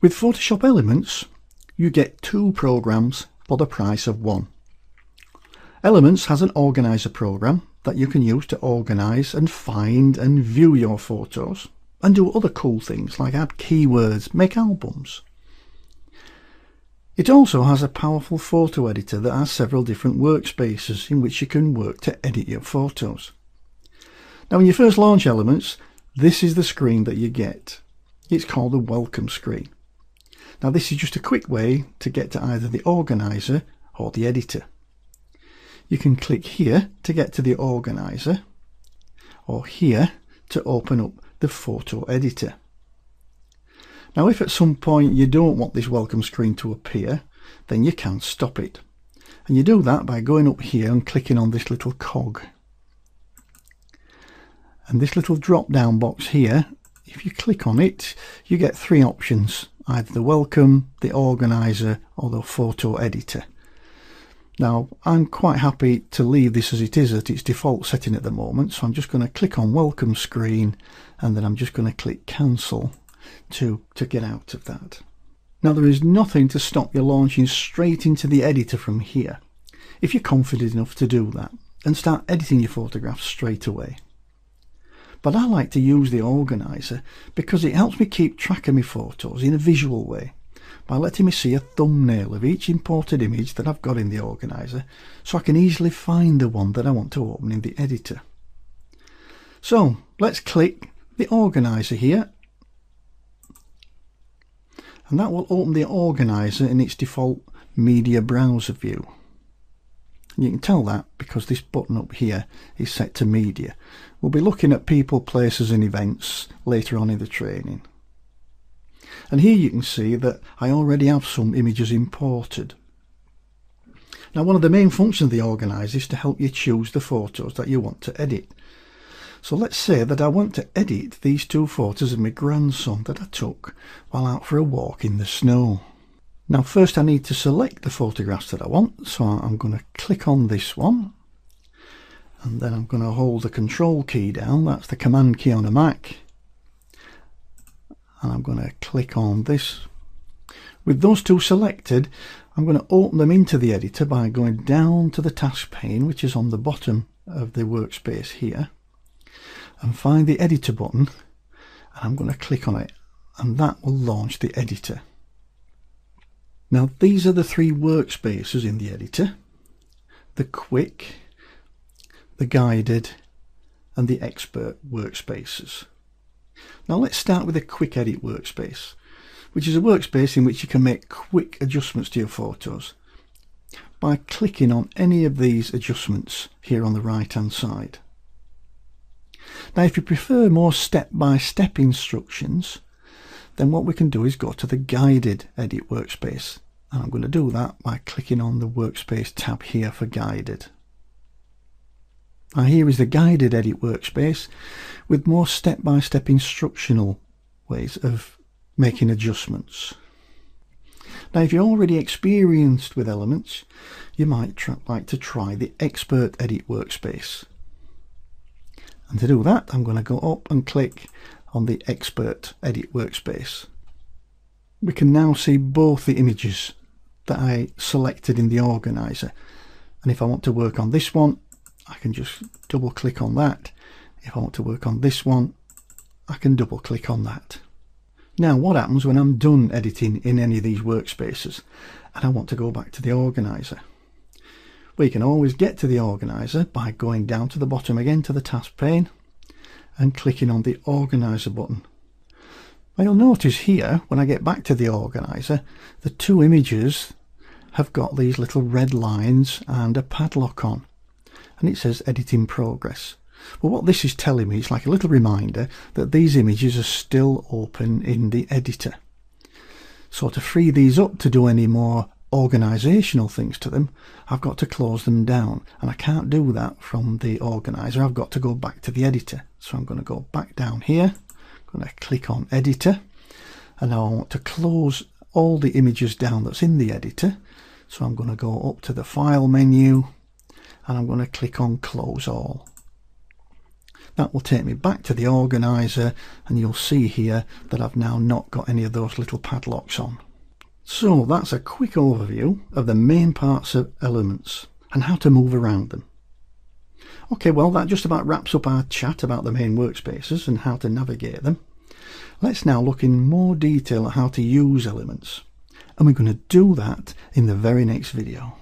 With Photoshop Elements, you get 2 programs for the price of 1. Elements has an organizer program that you can use to organize and find and view your photos and do other cool things like add keywords, make albums. It also has a powerful photo editor that has several different workspaces in which you can work to edit your photos. Now when you first launch Elements, this is the screen that you get. It's called the welcome screen. Now this is just a quick way to get to either the organizer or the editor. You can click here to get to the organizer or here to open up the photo editor. Now if at some point you don't want this welcome screen to appear, then you can stop it. And you do that by going up here and clicking on this little cog. And this little drop down box here, if you click on it, you get 3 options, either the welcome, the organizer or the photo editor. Now I'm quite happy to leave this as it is at its default setting at the moment, so I'm just going to click on welcome screen and then I'm just going to click cancel to get out of that. Now there is nothing to stop you launching straight into the editor from here if you're confident enough to do that and start editing your photographs straight away. But I like to use the organizer because it helps me keep track of my photos in a visual way by letting me see a thumbnail of each imported image that I've got in the organizer, so I can easily find the one that I want to open in the editor. So let's click the organizer here, and that will open the organizer in its default media browser view. You can tell that because this button up here is set to media. We'll be looking at people, places and events later on in the training. And here you can see that I already have some images imported. Now one of the main functions of the organizer is to help you choose the photos that you want to edit. So let's say that I want to edit these 2 photos of my grandson that I took while out for a walk in the snow. Now first I need to select the photographs that I want, so I'm going to click on this one and then I'm going to hold the control key down, that's the command key on a Mac, and I'm going to click on this. With those 2 selected, I'm going to open them into the editor by going down to the task pane, which is on the bottom of the workspace here, and find the editor button, and I'm going to click on it and that will launch the editor. Now these are the 3 workspaces in the editor: the quick, the guided and the expert workspaces. Now let's start with the quick edit workspace, which is a workspace in which you can make quick adjustments to your photos by clicking on any of these adjustments here on the right hand side. Now if you prefer more step-by-step instructions, then what we can do is go to the guided edit workspace, and I'm going to do that by clicking on the workspace tab here for guided. Now here is the guided edit workspace with more step-by-step instructional ways of making adjustments. Now if you're already experienced with Elements, you might like to try the expert edit workspace. And to do that I'm going to go up and click on the expert edit workspace. We can now see both the images that I selected in the organizer, and if I want to work on this one I can just double click on that. If I want to work on this one I can double click on that. Now what happens when I'm done editing in any of these workspaces and I want to go back to the organizer? Well, you can always get to the organizer by going down to the bottom again to the task pane and clicking on the organizer button. Now you'll notice here when I get back to the organizer, the 2 images have got these little red lines and a padlock on, and it says edit in progress. Well, what this is telling me is like a little reminder that these images are still open in the editor. So to free these up to do any more organizational things to them, I've got to close them down, and I can't do that from the organizer. I've got to go back to the editor. So I'm going to go back down here, I'm going to click on editor, and now I want to close all the images down that's in the editor. So I'm going to go up to the file menu and I'm going to click on close all. That will take me back to the organizer, and you'll see here that I've now not got any of those little padlocks on. So that's a quick overview of the main parts of elements and how to move around them. Okay, well, that just about wraps up our chat about the main workspaces and how to navigate them. Let's now look in more detail at how to use elements, and we're going to do that in the very next video.